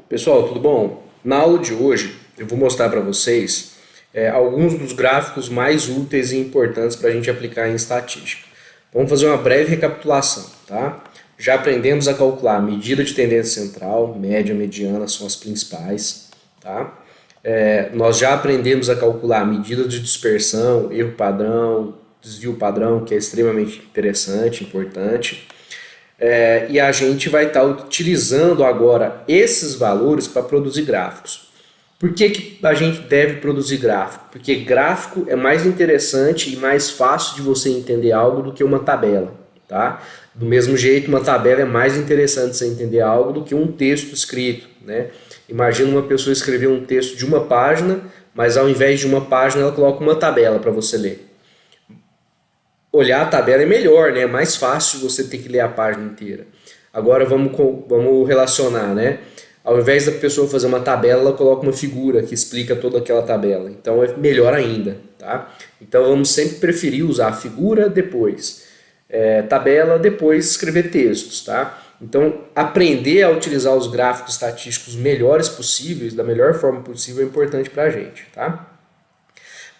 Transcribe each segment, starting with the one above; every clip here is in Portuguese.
Pessoal, tudo bom? Na aula de hoje eu vou mostrar para vocês alguns dos gráficos mais úteis e importantes para a gente aplicar em estatística. Vamos fazer uma breve recapitulação, tá? Já aprendemos a calcular a medida de tendência central, média, mediana são as principais, tá? Nós já aprendemos a calcular a medida de dispersão, erro padrão, desvio padrão, que é extremamente interessante, importante. E a gente vai estar utilizando agora esses valores para produzir gráficos. Por que a gente deve produzir gráfico? Porque gráfico é mais interessante e mais fácil de você entender algo do que uma tabela, tá? Do mesmo jeito, uma tabela é mais interessante você entender algo do que um texto escrito, né? Imagina uma pessoa escrever um texto de uma página, mas ao invés de uma página ela coloca uma tabela para você ler. Olhar a tabela é melhor, né? É mais fácil você ter que ler a página inteira. Agora vamos relacionar, né? Ao invés da pessoa fazer uma tabela, ela coloca uma figura que explica toda aquela tabela. Então é melhor ainda, tá? Então vamos sempre preferir usar a figura depois, tabela depois escrever textos, tá? Então aprender a utilizar os gráficos estatísticos melhores possíveis, da melhor forma possível, é importante para a gente, tá?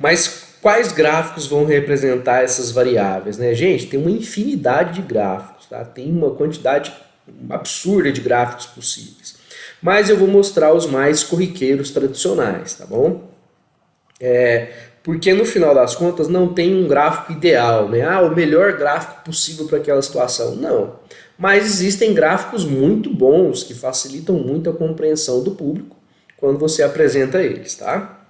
Mas quais gráficos vão representar essas variáveis, né? Gente, tem uma infinidade de gráficos, tá? Tem uma quantidade absurda de gráficos possíveis. Mas eu vou mostrar os mais corriqueiros tradicionais, tá bom? Porque no final das contas não tem um gráfico ideal, né? O melhor gráfico possível para aquela situação. Não. Mas existem gráficos muito bons que facilitam muito a compreensão do público quando você apresenta eles, tá?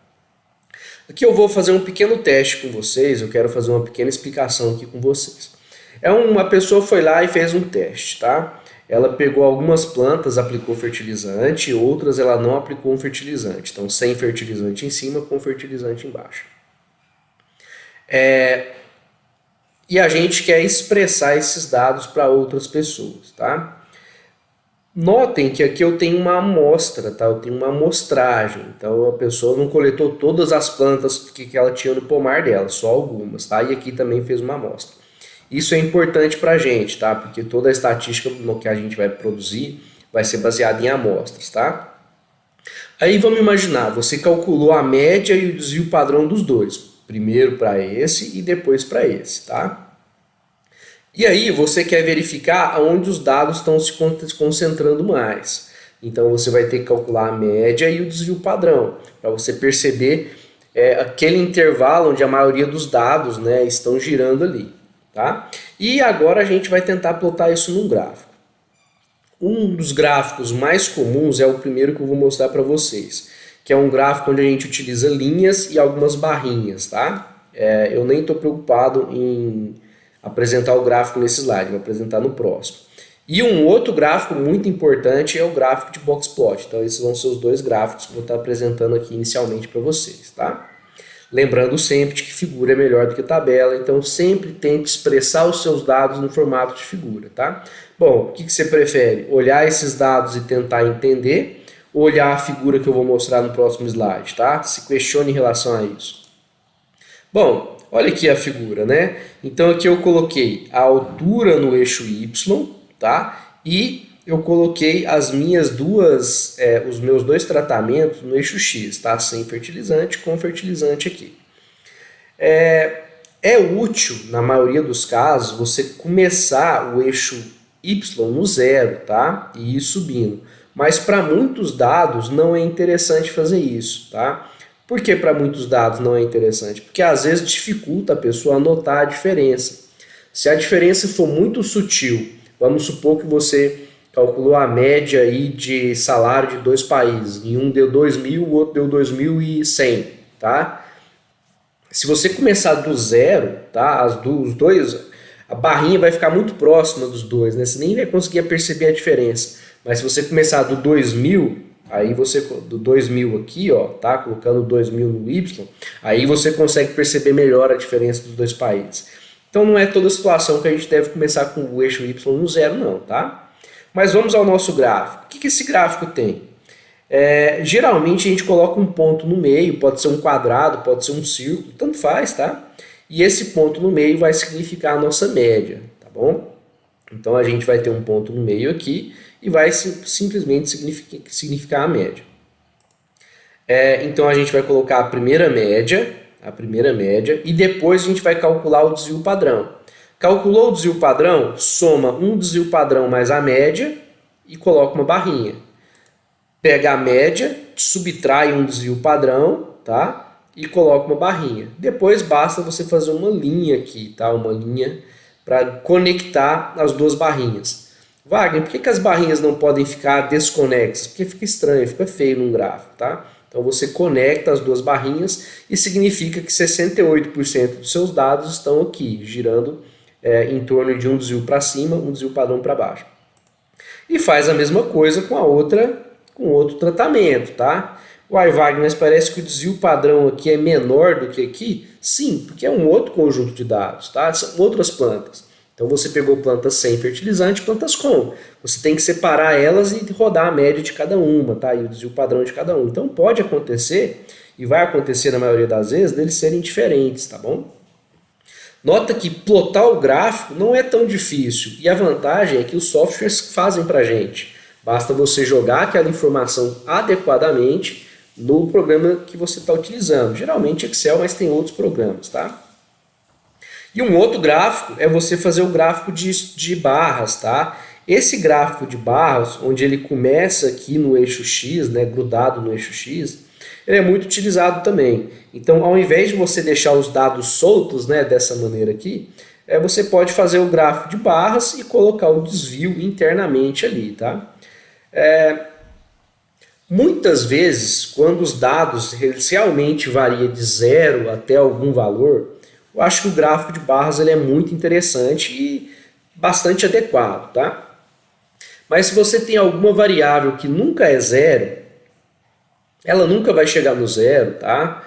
Aqui eu vou fazer um pequeno teste com vocês, eu quero fazer uma pequena explicação aqui com vocês. Uma pessoa foi lá e fez um teste, tá? Ela pegou algumas plantas, aplicou fertilizante, outras ela não aplicou um fertilizante. Então, sem fertilizante em cima, com fertilizante embaixo. E a gente quer expressar esses dados para outras pessoas, tá? Notem que aqui eu tenho uma amostra, tá? Eu tenho uma amostragem. Então a pessoa não coletou todas as plantas que ela tinha no pomar dela, só algumas, tá? E aqui também fez uma amostra. Isso é importante para a gente, tá? Porque toda a estatística no que a gente vai produzir vai ser baseada em amostras, tá? Aí vamos imaginar, você calculou a média e o desvio padrão dos dois. Primeiro para esse e depois para esse, tá? E aí você quer verificar onde os dados estão se concentrando mais. Então você vai ter que calcular a média e o desvio padrão, para você perceber aquele intervalo onde a maioria dos dados, né, estão girando ali. Tá? E agora a gente vai tentar plotar isso num gráfico. Um dos gráficos mais comuns é o primeiro que eu vou mostrar para vocês, que é um gráfico onde a gente utiliza linhas e algumas barrinhas. Tá? Eu nem estou preocupado em apresentar o gráfico nesse slide, vou apresentar no próximo. E um outro gráfico muito importante é o gráfico de box plot. Então esses vão ser os dois gráficos que eu vou estar apresentando aqui inicialmente para vocês. Tá? Lembrando sempre que figura é melhor do que tabela, então sempre tente expressar os seus dados no formato de figura, tá? Bom, o que você prefere? Olhar esses dados e tentar entender, ou olhar a figura que eu vou mostrar no próximo slide, tá? Se questione em relação a isso. Bom, olha aqui a figura, né? Então aqui eu coloquei a altura no eixo Y, tá? E eu coloquei os meus dois tratamentos no eixo X, tá? Sem fertilizante, com fertilizante aqui. É útil, na maioria dos casos, você começar o eixo Y no zero, tá? E ir subindo. Mas para muitos dados não é interessante fazer isso, tá? Por que para muitos dados não é interessante? Porque às vezes dificulta a pessoa a notar a diferença. Se a diferença for muito sutil, vamos supor que você calculou a média aí de salário de dois países. Em um deu 2.000, o outro deu 2.100, tá? Se você começar do zero, tá? Os dois, a barrinha vai ficar muito próxima dos dois, né? Você nem vai conseguir perceber a diferença. Mas se você começar do 2.000, aí você, do 2.000 aqui, ó, tá? Colocando 2.000 no Y, aí você consegue perceber melhor a diferença dos dois países. Então não é toda situação que a gente deve começar com o eixo Y no zero, não, tá? Mas vamos ao nosso gráfico. O que esse gráfico tem? Geralmente a gente coloca um ponto no meio, pode ser um quadrado, pode ser um círculo, tanto faz, tá? e esse ponto no meio vai significar a nossa média, tá bom? Então a gente vai ter um ponto no meio aqui e vai simplesmente significar a média. Então a gente vai colocar a primeira média, e depois a gente vai calcular o desvio padrão. Calculou o desvio padrão, soma um desvio padrão mais a média e coloca uma barrinha. Pega a média, subtrai um desvio padrão, tá? E coloca uma barrinha. Depois basta você fazer uma linha aqui, tá? Uma linha para conectar as duas barrinhas. Wagner, por que as barrinhas não podem ficar desconexas? Porque fica estranho, fica feio num gráfico, tá? Então você conecta as duas barrinhas e significa que 68% dos seus dados estão aqui, girando em torno de um desvio para cima, um desvio padrão para baixo. E faz a mesma coisa com outro tratamento, tá? Uai, Wagner, mas parece que o desvio padrão aqui é menor do que aqui? Sim, porque é um outro conjunto de dados, tá? São outras plantas. Então você pegou plantas sem fertilizante e plantas com. Você tem que separar elas e rodar a média de cada uma, tá? E o desvio padrão de cada uma. Então pode acontecer, e vai acontecer na maioria das vezes, deles serem diferentes, tá bom? Nota que plotar o gráfico não é tão difícil, e a vantagem é que os softwares fazem pra gente. Basta você jogar aquela informação adequadamente no programa que você está utilizando. Geralmente Excel, mas tem outros programas, tá? E um outro gráfico é você fazer o gráfico de barras, tá? Esse gráfico de barras, onde ele começa aqui no eixo X, né, grudado no eixo X, ele é muito utilizado também. Então, ao invés de você deixar os dados soltos, né, dessa maneira aqui, você pode fazer o gráfico de barras e colocar o desvio internamente ali, tá? Muitas vezes, quando os dados realmente variam de 0 até algum valor, eu acho que o gráfico de barras ele é muito interessante e bastante adequado, tá? Mas se você tem alguma variável que nunca é 0, ela nunca vai chegar no 0, tá?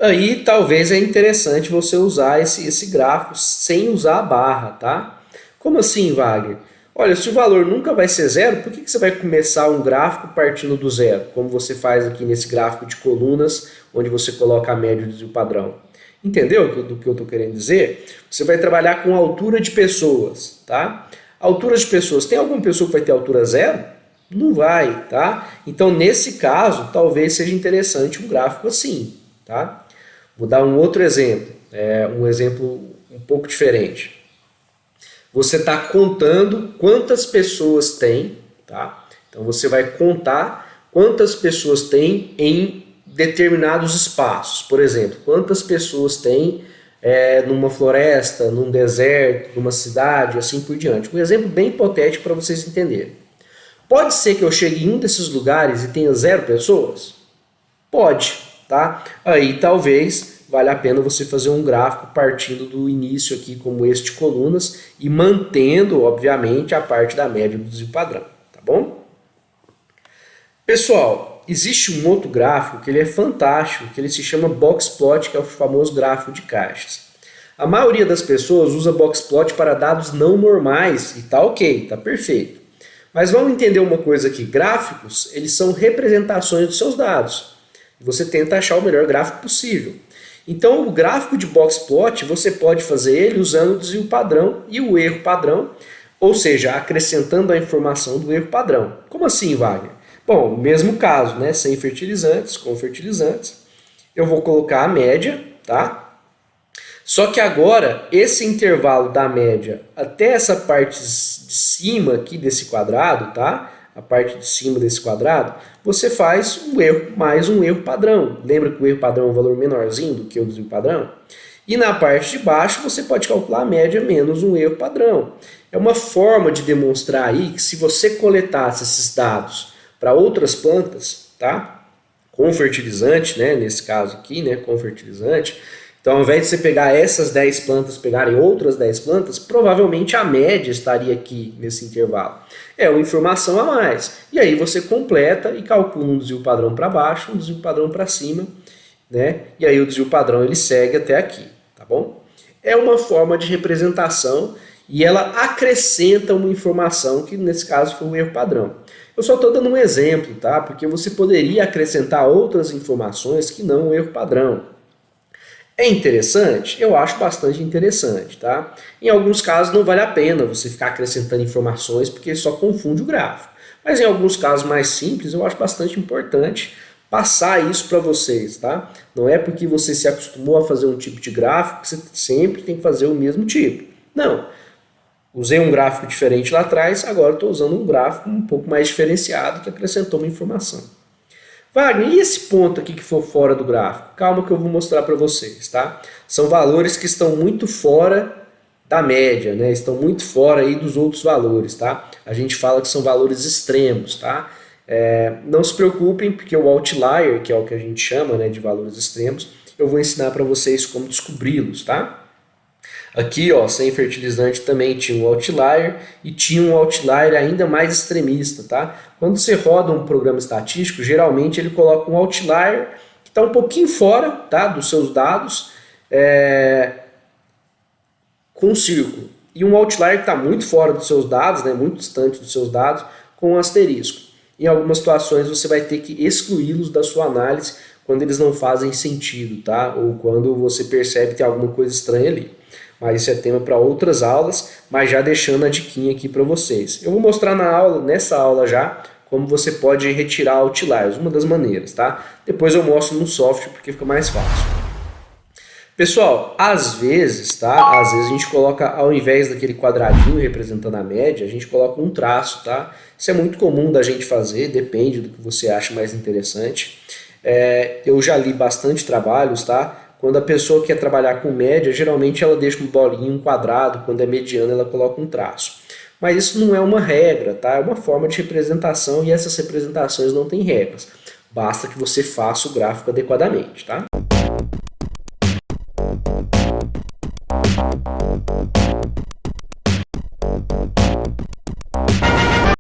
Aí talvez é interessante você usar esse gráfico sem usar a barra, tá? Como assim, Wagner? Olha, se o valor nunca vai ser 0, por que você vai começar um gráfico partindo do 0? Como você faz aqui nesse gráfico de colunas, onde você coloca a média do padrão. Entendeu do que eu estou querendo dizer? Você vai trabalhar com altura de pessoas, tá? Altura de pessoas. Tem alguma pessoa que vai ter altura 0? Não vai, tá? Então, nesse caso, talvez seja interessante um gráfico assim, tá? Vou dar um outro exemplo, um exemplo um pouco diferente. Você está contando quantas pessoas tem, tá? Então você vai contar quantas pessoas tem em determinados espaços. Por exemplo, quantas pessoas tem numa floresta, num deserto, numa cidade, assim por diante. Um exemplo bem hipotético para vocês entenderem. Pode ser que eu chegue em um desses lugares e tenha 0 pessoas? Pode, tá? Aí talvez vale a pena você fazer um gráfico partindo do início aqui como este de colunas e mantendo, obviamente, a parte da média do desvio padrão, tá bom? Pessoal, existe um outro gráfico que ele é fantástico, que ele se chama Boxplot, que é o famoso gráfico de caixas. A maioria das pessoas usa Boxplot para dados não normais e tá ok, tá perfeito. Mas vamos entender uma coisa aqui, gráficos, eles são representações dos seus dados. Você tenta achar o melhor gráfico possível. Então o gráfico de Boxplot, você pode fazer ele usando o desvio padrão e o erro padrão, ou seja, acrescentando a informação do erro padrão. Como assim, Wagner? Bom, mesmo caso, né? Sem fertilizantes, com fertilizantes, eu vou colocar a média, tá? Só que agora, esse intervalo da média até essa parte de cima aqui desse quadrado, tá? A parte de cima desse quadrado, você faz um erro mais um erro padrão. Lembra que o erro padrão é um valor menorzinho do que o desvio padrão? E na parte de baixo você pode calcular a média menos um erro padrão. É uma forma de demonstrar aí que se você coletasse esses dados para outras plantas, tá? Com fertilizante, né? Nesse caso aqui, né? Com fertilizante. Então, ao invés de você pegar essas 10 plantas, pegarem outras 10 plantas, provavelmente a média estaria aqui nesse intervalo. É uma informação a mais. E aí você completa e calcula um desvio padrão para baixo, um desvio padrão para cima, né? E aí o desvio padrão ele segue até aqui, tá bom? É uma forma de representação e ela acrescenta uma informação que nesse caso foi um erro padrão. Eu só estou dando um exemplo, tá? Porque você poderia acrescentar outras informações que não o erro padrão. É interessante? Eu acho bastante interessante, tá? Em alguns casos não vale a pena você ficar acrescentando informações porque só confunde o gráfico. Mas em alguns casos mais simples eu acho bastante importante passar isso para vocês, tá? Não é porque você se acostumou a fazer um tipo de gráfico que você sempre tem que fazer o mesmo tipo. Não. Usei um gráfico diferente lá atrás, agora estou usando um gráfico um pouco mais diferenciado que acrescentou uma informação. Wagner, e esse ponto aqui que for fora do gráfico? Calma que eu vou mostrar para vocês, tá? São valores que estão muito fora da média, né? Estão muito fora aí dos outros valores, tá? A gente fala que são valores extremos, tá? Não se preocupem, porque o outlier, que é o que a gente chama, né, de valores extremos, eu vou ensinar para vocês como descobri-los, tá? Aqui, ó, sem fertilizante também tinha um outlier e tinha um outlier ainda mais extremista, tá? Quando você roda um programa estatístico, geralmente ele coloca um outlier que está um pouquinho fora, tá, dos seus dados, com um círculo. E um outlier que está muito fora dos seus dados, né, muito distante dos seus dados, com um asterisco. Em algumas situações você vai ter que excluí-los da sua análise quando eles não fazem sentido, tá? Ou quando você percebe que tem alguma coisa estranha ali. Mas isso é tema para outras aulas, mas já deixando a diquinha aqui para vocês. Eu vou mostrar nessa aula já, como você pode retirar outliers, uma das maneiras, tá? Depois eu mostro no software porque fica mais fácil. Pessoal, às vezes, tá? Às vezes a gente coloca, ao invés daquele quadradinho representando a média, a gente coloca um traço, tá? Isso é muito comum da gente fazer, depende do que você acha mais interessante. Eu já li bastante trabalhos, tá? Quando a pessoa quer trabalhar com média, geralmente ela deixa uma bolinha, um quadrado, quando é mediana ela coloca um traço. Mas isso não é uma regra, tá? É uma forma de representação e essas representações não têm regras. Basta que você faça o gráfico adequadamente, tá?